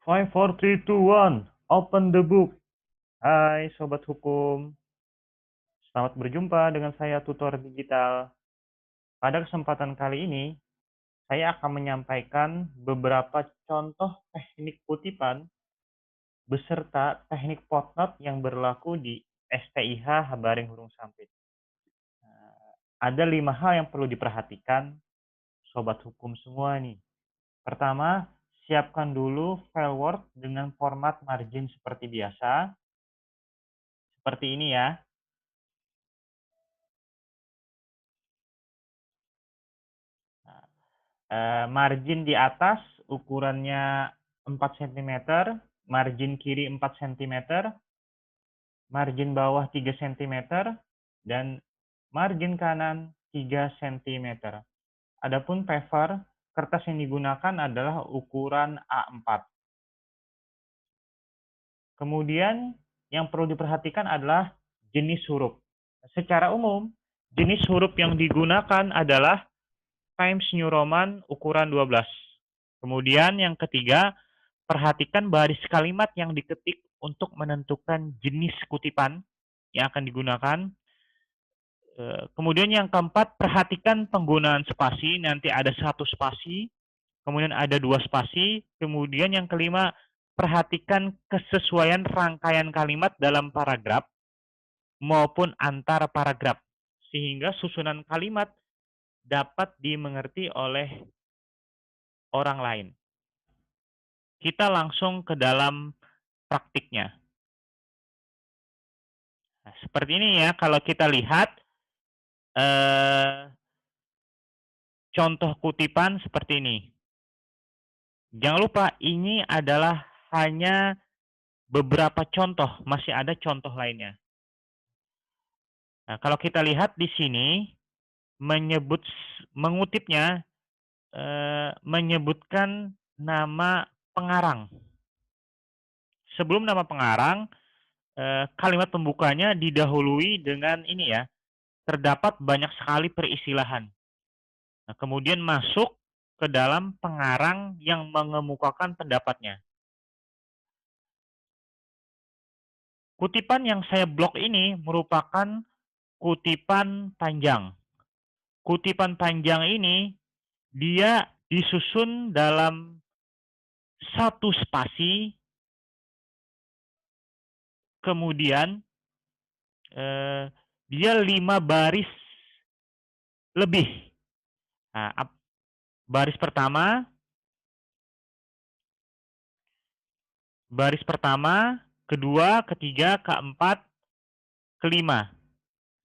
Five, four, three, two, one. Open the book. Hai Sobat Hukum, selamat berjumpa dengan saya Tutor Digital. Pada kesempatan kali ini, saya akan menyampaikan beberapa contoh teknik kutipan beserta teknik footnote yang berlaku di STIH Habaring Hurung Sampit. Ada 5 hal yang perlu diperhatikan Sobat Hukum semua nih. Pertama, siapkan dulu file Word dengan format margin seperti biasa. Seperti ini ya. Margin di atas ukurannya 4 cm, margin kiri 4 cm, margin bawah 3 cm, dan margin kanan 3 cm. Adapun paper, kertas yang digunakan adalah ukuran A4. Kemudian yang perlu diperhatikan adalah jenis huruf. Secara umum, jenis huruf yang digunakan adalah Times New Roman ukuran 12. Kemudian yang ketiga, perhatikan baris kalimat yang diketik untuk menentukan jenis kutipan yang akan digunakan. Kemudian yang keempat, perhatikan penggunaan spasi. Nanti ada 1 spasi, kemudian ada 2 spasi. Kemudian yang kelima, perhatikan kesesuaian rangkaian kalimat dalam paragraf maupun antar paragraf, sehingga susunan kalimat dapat dimengerti oleh orang lain. Kita langsung ke dalam praktiknya. Nah, seperti ini ya, kalau kita lihat contoh kutipan seperti ini. Jangan lupa, ini adalah hanya beberapa contoh, masih ada contoh lainnya. Nah, kalau kita lihat di sini, mengutipnya, menyebutkan nama pengarang. Sebelum nama pengarang, kalimat pembukanya didahului dengan ini ya, terdapat banyak sekali peristilahan. Nah, kemudian masuk ke dalam pengarang yang mengemukakan pendapatnya. Kutipan yang saya blok ini merupakan kutipan panjang. Kutipan panjang ini dia disusun dalam 1 spasi, kemudian dia 5 baris lebih. Nah, baris pertama, kedua, ketiga, keempat, kelima.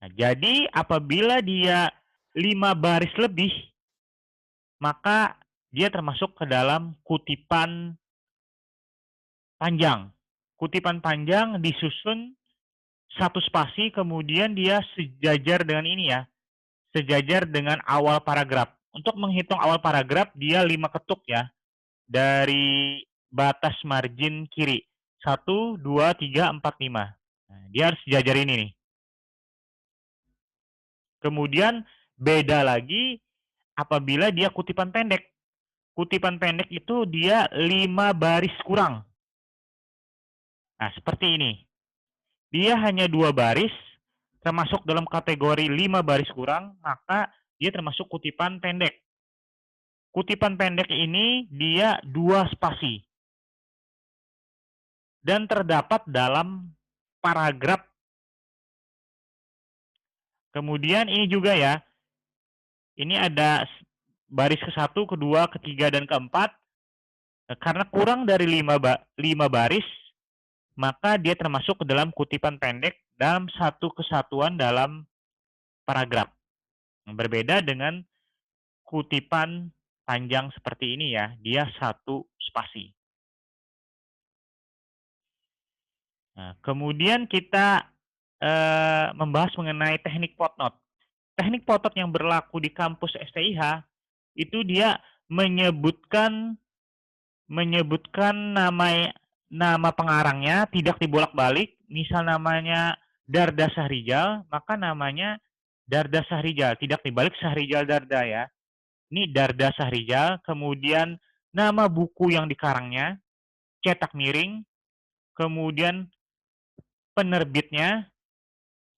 Nah, jadi apabila dia 5 baris lebih, maka dia termasuk ke dalam kutipan panjang. Kutipan panjang disusun 1 spasi, kemudian dia sejajar dengan ini ya, sejajar dengan awal paragraf. Untuk menghitung awal paragraf, dia 5 ketuk ya, dari batas margin kiri. 1, 2, 3, 4, 5. Nah, dia harus sejajar ini nih. Kemudian beda lagi apabila dia kutipan pendek. Kutipan pendek itu dia 5 baris kurang. Nah, seperti ini. Dia hanya 2 baris, termasuk dalam kategori 5 baris kurang, maka dia termasuk kutipan pendek. Kutipan pendek ini dia 2 spasi. Dan terdapat dalam paragraf. Kemudian ini juga ya, ini ada baris ke-1, kedua, ketiga, dan keempat. Karena kurang dari 5 baris, maka dia termasuk ke dalam kutipan pendek dalam satu kesatuan dalam paragraf. Berbeda dengan kutipan panjang seperti ini ya, dia 1 spasi. Nah, kemudian kita membahas mengenai teknik footnote. Teknik footnote yang berlaku di kampus STIH itu dia menyebutkan nama pengarangnya tidak dibolak-balik. Misal namanya Darda Sahrijal, maka namanya Darda Sahrijal, tidak dibalik Sahrijal Darda ya. Ini Darda Sahrijal, kemudian nama buku yang dikarangnya, cetak miring, kemudian penerbitnya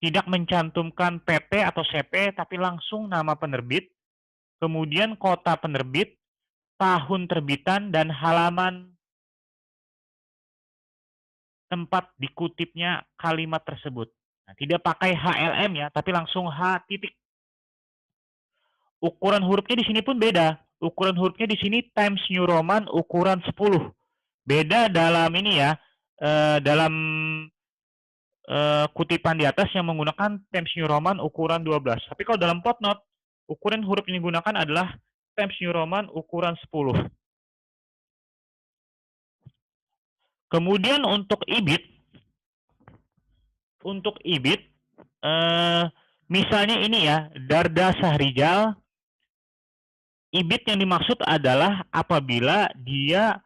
tidak mencantumkan PT atau CP, tapi langsung nama penerbit, kemudian kota penerbit, tahun terbitan, dan halaman tempat dikutipnya kalimat tersebut. Nah, tidak pakai HLM ya, tapi langsung H titik. Ukuran hurufnya di sini pun beda. Ukuran hurufnya di sini Times New Roman ukuran 10. Beda dalam ini ya, dalam kutipan di atas yang menggunakan Times New Roman ukuran 12. Tapi kalau dalam footnote, ukuran huruf yang digunakan adalah Times New Roman ukuran 10. Kemudian untuk IBIT, misalnya ini ya, Darda Sahrijal, IBIT yang dimaksud adalah apabila dia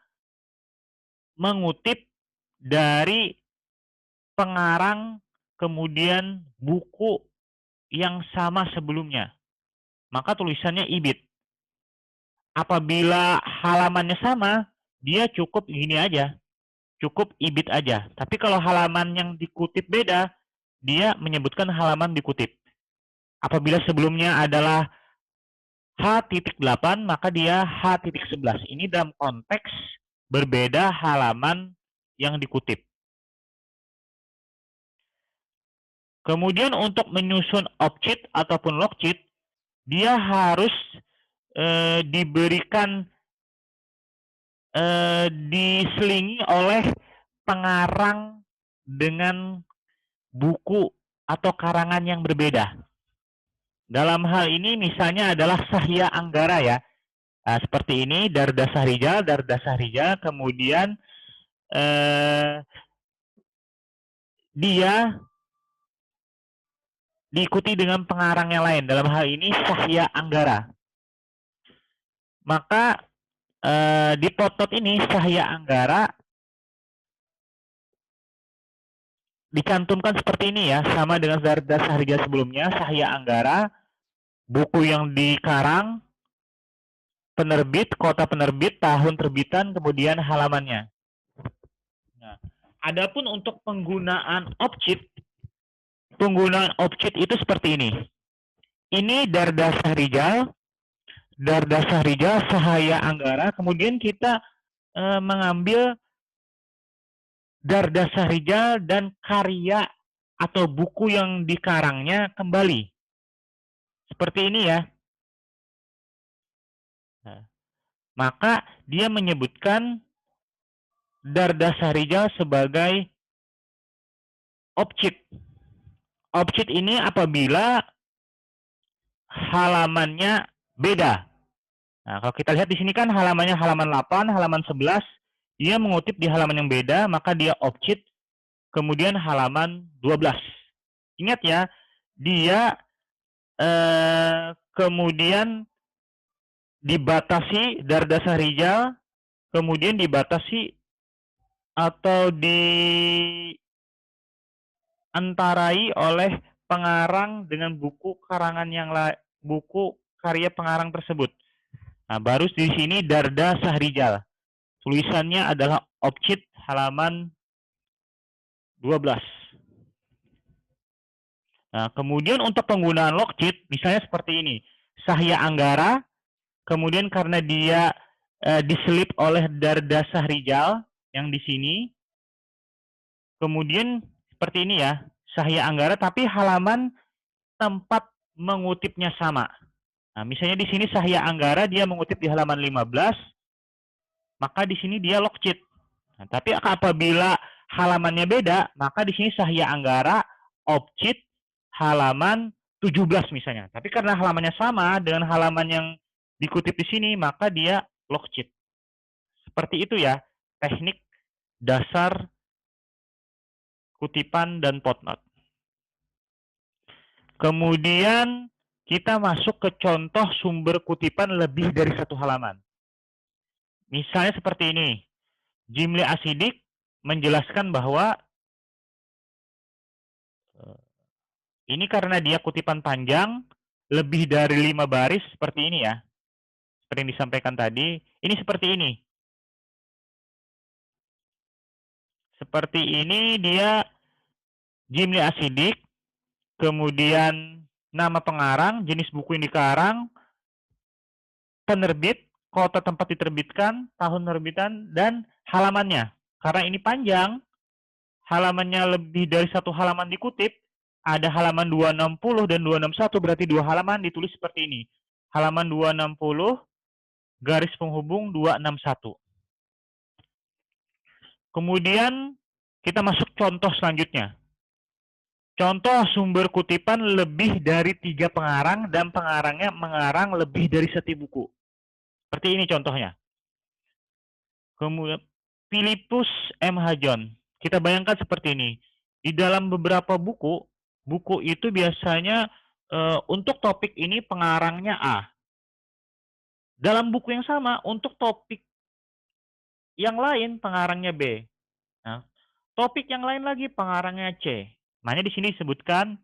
mengutip dari pengarang kemudian buku yang sama sebelumnya. Maka tulisannya IBIT. Apabila halamannya sama, dia cukup gini aja. Cukup IBIT aja. Tapi kalau halaman yang dikutip beda, dia menyebutkan halaman dikutip. Apabila sebelumnya adalah H.8, maka dia H.11. Ini dalam konteks berbeda halaman yang dikutip. Kemudian untuk menyusun object ataupun logcheat, dia harus diberikan, diselingi oleh pengarang dengan buku atau karangan yang berbeda. Dalam hal ini misalnya adalah Sahya Anggara ya. Nah, seperti ini, Darda Sahrijal, kemudian dia diikuti dengan pengarang yang lain. Dalam hal ini Sahya Anggara. Maka di footnote ini Sahya Anggara dicantumkan seperti ini ya, sama dengan Darda Sahrijal sebelumnya. Sahya Anggara, buku yang dikarang, penerbit, kota penerbit, tahun terbitan, kemudian halamannya. Nah, adapun untuk penggunaan object itu seperti ini. Ini Darda Sahrijal, Sahya Anggara, kemudian kita mengambil Darda Sahrijal dan karya atau buku yang dikarangnya kembali. Seperti ini ya. Nah, maka dia menyebutkan Darda Sahrijal sebagai objek. Objek ini apabila halamannya beda. Nah, kalau kita lihat di sini kan halamannya halaman 8, halaman 11, dia mengutip di halaman yang beda, maka dia objek, kemudian halaman 12. Ingat ya, dia kemudian dibatasi Darda Sahrijal, kemudian dibatasi atau diantarai oleh pengarang dengan buku karangan yang buku karya pengarang tersebut. Nah, baru di sini Darda Sahrijal. Tulisannya adalah objek halaman 12. Nah, kemudian untuk penggunaan logcheat misalnya seperti ini. Sahya Anggara, kemudian karena dia diselip oleh Darda Sahrijal yang di sini. Kemudian seperti ini ya, Sahya Anggara tapi halaman tempat mengutipnya sama. Nah, misalnya di sini Sahya Anggara dia mengutip di halaman 15, maka di sini dia logcheat. Nah, tapi apabila halamannya beda, maka di sini Sahya Anggara objek halaman 17 misalnya. Tapi karena halamannya sama dengan halaman yang dikutip di sini, maka dia logcheat. Seperti itu ya, teknik dasar kutipan dan footnote. Kemudian kita masuk ke contoh sumber kutipan lebih dari satu halaman. Misalnya seperti ini. Jimli Asidik menjelaskan bahwa ini karena dia kutipan panjang, lebih dari 5 baris seperti ini ya. Seperti yang disampaikan tadi, ini seperti ini. Seperti ini dia Jimli Asidik, kemudian nama pengarang, jenis buku yang dikarang, penerbit, kota tempat diterbitkan, tahun penerbitan, dan halamannya. Karena ini panjang, halamannya lebih dari satu halaman dikutip, ada halaman 260 dan 261, berarti dua halaman ditulis seperti ini. Halaman 260, garis penghubung 261. Kemudian kita masuk contoh selanjutnya. Contoh sumber kutipan lebih dari 3 pengarang dan pengarangnya mengarang lebih dari 1 buku. Seperti ini contohnya. Kemudian Philippus M. Hajon. Kita bayangkan seperti ini. Di dalam beberapa buku, buku itu biasanya untuk topik ini pengarangnya A. Dalam buku yang sama, untuk topik yang lain pengarangnya B. Nah, topik yang lain lagi pengarangnya C. Makanya di sini disebutkan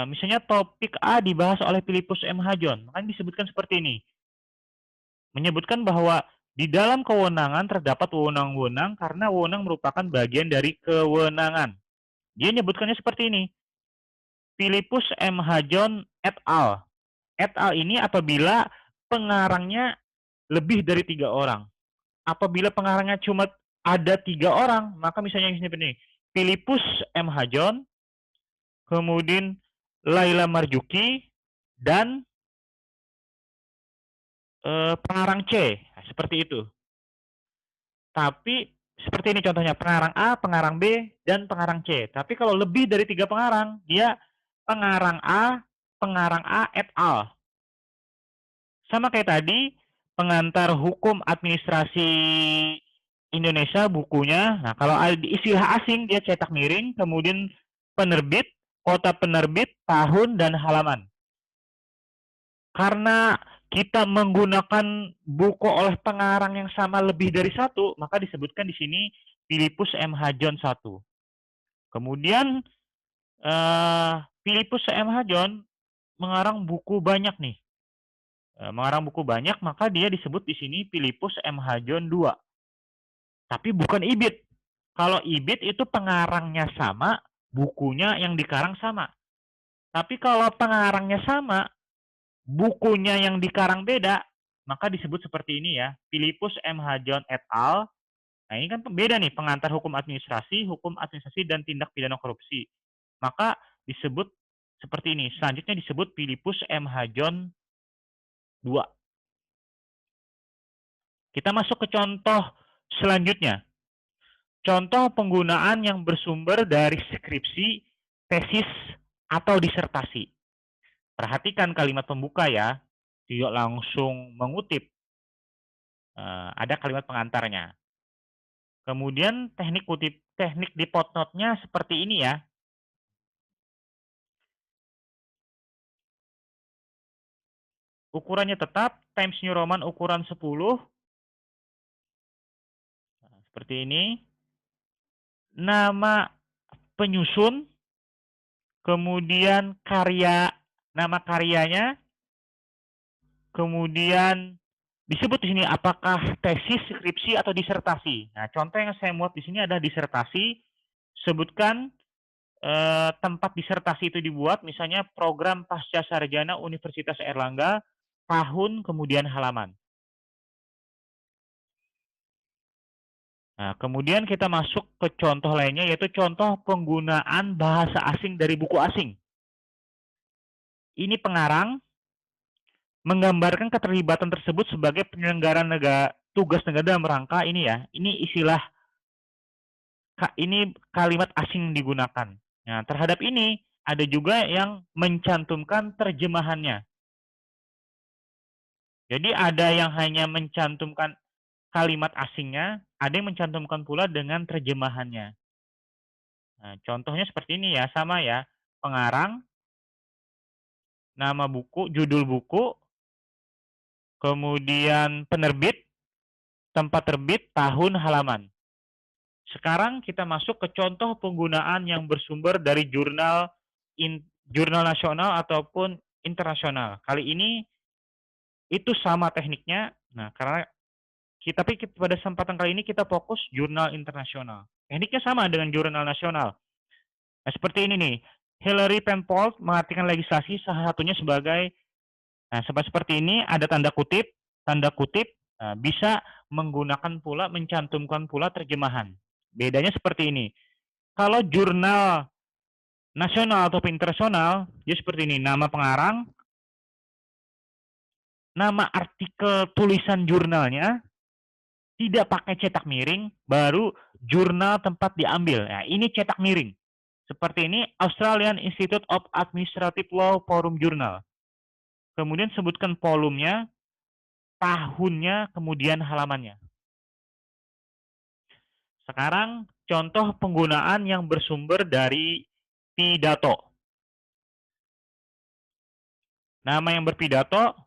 misalnya topik A dibahas oleh Philippus M. Hajon, makanya disebutkan seperti ini. Menyebutkan bahwa di dalam kewenangan terdapat wewenang-wewenang karena wewenang merupakan bagian dari kewenangan. Dia menyebutkannya seperti ini. Philippus M. Hajon et al. Et al ini apabila pengarangnya lebih dari 3 orang. Apabila pengarangnya cuma ada 3 orang, maka misalnya yang seperti ini. Philippus M. Hajon, kemudian Laila Marzuki, dan pengarang C. Nah, seperti itu. Tapi seperti ini contohnya, pengarang A, pengarang B, dan pengarang C. Tapi kalau lebih dari 3 pengarang, dia pengarang A et al. Sama kayak tadi, pengantar hukum administrasi Indonesia bukunya. Nah, kalau istilah asing dia cetak miring, kemudian penerbit, kota penerbit, tahun, dan halaman. Karena kita menggunakan buku oleh pengarang yang sama lebih dari 1, maka disebutkan di sini Philippus M. Hajon 1. Kemudian Philippus M. Hajon mengarang buku banyak nih. Mengarang buku banyak, maka dia disebut di sini Philippus M. Hajon 2. Tapi bukan ibid. Kalau ibid itu pengarangnya sama, bukunya yang dikarang sama. Tapi kalau pengarangnya sama, bukunya yang dikarang beda, maka disebut seperti ini ya, Philippus M. Hajon et al. Nah, ini kan beda nih, pengantar hukum administrasi, dan tindak pidana korupsi. Maka disebut seperti ini. Selanjutnya disebut Philippus M. Hajon 2. Kita masuk ke contoh selanjutnya. Contoh penggunaan yang bersumber dari skripsi, tesis, atau disertasi. Perhatikan kalimat pembuka ya, tidak langsung mengutip. Ada kalimat pengantarnya. Kemudian teknik di footnote-nya seperti ini ya. Ukurannya tetap, Times New Roman ukuran 10. Nah, seperti ini. Nama penyusun, kemudian nama karyanya, kemudian disebut di sini apakah tesis, skripsi, atau disertasi. Nah, contoh yang saya muat di sini adalah disertasi. Sebutkan tempat disertasi itu dibuat, misalnya program pasca sarjana Universitas Airlangga, tahun, kemudian halaman. Nah, kemudian kita masuk ke contoh lainnya, yaitu contoh penggunaan bahasa asing dari buku asing. Ini pengarang menggambarkan keterlibatan tersebut sebagai penyelenggara tugas negara dalam rangka ini ya. Ini istilah, ini kalimat asing digunakan. Nah, terhadap ini ada juga yang mencantumkan terjemahannya. Jadi ada yang hanya mencantumkan kalimat asingnya, ada yang mencantumkan pula dengan terjemahannya. Nah, contohnya seperti ini ya, sama ya. Pengarang, nama buku, judul buku, kemudian penerbit, tempat terbit, tahun, halaman. Sekarang kita masuk ke contoh penggunaan yang bersumber dari jurnal nasional ataupun internasional. Kali ini itu sama tekniknya. Nah, tapi pada kesempatan kali ini kita fokus jurnal internasional. Tekniknya sama dengan jurnal nasional. Nah, seperti ini nih. Hillary Penfold mengartikan legislasi salah satunya sebagai, nah, seperti ini ada tanda kutip, bisa menggunakan pula, mencantumkan pula terjemahan. Bedanya seperti ini. Kalau jurnal nasional atau internasional, dia seperti ini, nama pengarang, nama artikel tulisan jurnalnya, tidak pakai cetak miring, baru jurnal tempat diambil. Nah, ini cetak miring. Seperti ini, Australian Institute of Administrative Law Forum Journal. Kemudian sebutkan volumenya, tahunnya, kemudian halamannya. Sekarang, contoh penggunaan yang bersumber dari pidato. Nama yang berpidato,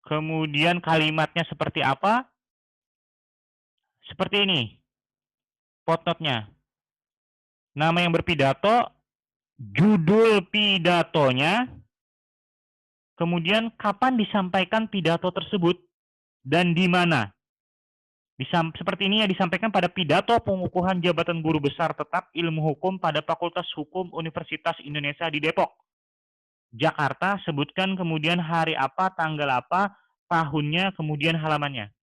kemudian kalimatnya seperti apa, seperti ini, footnote-nya. Nama yang berpidato, judul pidatonya, kemudian kapan disampaikan pidato tersebut, dan di mana. Seperti ini ya, disampaikan pada pidato pengukuhan jabatan guru besar tetap ilmu hukum pada Fakultas Hukum Universitas Indonesia di Depok, Jakarta. Sebutkan kemudian hari apa, tanggal apa, tahunnya, kemudian halamannya.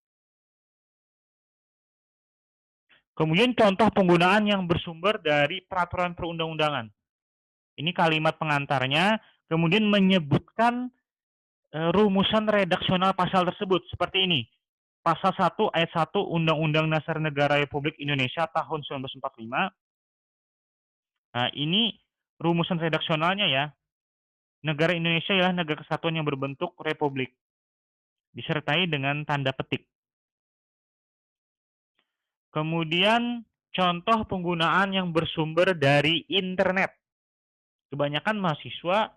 Kemudian contoh penggunaan yang bersumber dari peraturan perundang-undangan. Ini kalimat pengantarnya, kemudian menyebutkan rumusan redaksional pasal tersebut. Seperti ini. Pasal 1 ayat 1 Undang-Undang Dasar Negara Republik Indonesia tahun 1945. Nah, ini rumusan redaksionalnya ya. Negara Indonesia ialah negara kesatuan yang berbentuk republik, disertai dengan tanda petik. Kemudian contoh penggunaan yang bersumber dari internet. Kebanyakan mahasiswa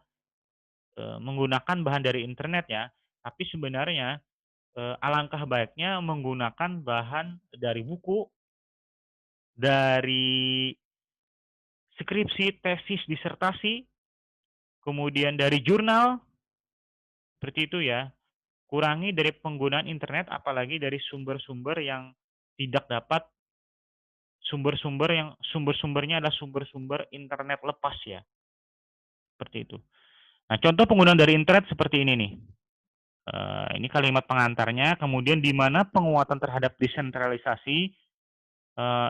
menggunakan bahan dari internet ya, tapi sebenarnya alangkah baiknya menggunakan bahan dari buku, dari skripsi, tesis, disertasi, kemudian dari jurnal, seperti itu ya. Kurangi dari penggunaan internet, apalagi dari sumber-sumber yang tidak dapat, sumber-sumbernya adalah sumber-sumber internet lepas ya, seperti itu. Nah, contoh penggunaan dari internet seperti ini nih. Ini kalimat pengantarnya, kemudian di mana penguatan terhadap desentralisasi,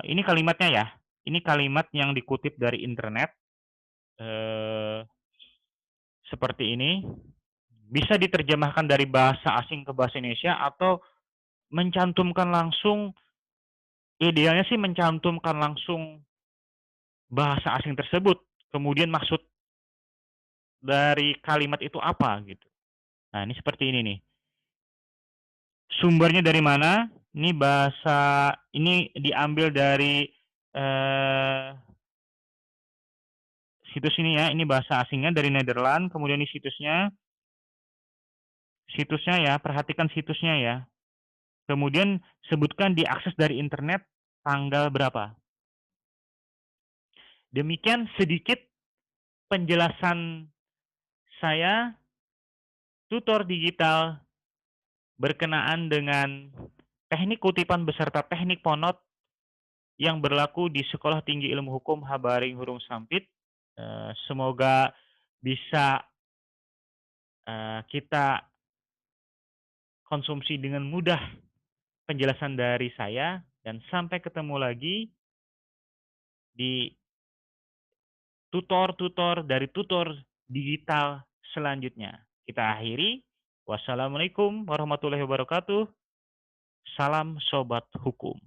ini kalimatnya ya. Ini kalimat yang dikutip dari internet, seperti ini. Bisa diterjemahkan dari bahasa asing ke bahasa Indonesia atau mencantumkan langsung, idealnya sih mencantumkan langsung bahasa asing tersebut, kemudian maksud dari kalimat itu apa gitu. Nah, ini seperti ini nih. Sumbernya dari mana? Ini bahasa, ini diambil dari situs ini ya, ini bahasa asingnya dari Nederland, kemudian di situsnya ya, perhatikan situsnya ya. Kemudian sebutkan diakses dari internet tanggal berapa. Demikian sedikit penjelasan saya, tutor digital, berkenaan dengan teknik kutipan beserta teknik fonot yang berlaku di Sekolah Tinggi Ilmu Hukum Habaring Hurung Sampit. Semoga bisa kita konsumsi dengan mudah penjelasan dari saya, dan sampai ketemu lagi di tutor-tutor dari tutor digital selanjutnya. Kita akhiri. Wassalamualaikum warahmatullahi wabarakatuh. Salam Sobat Hukum.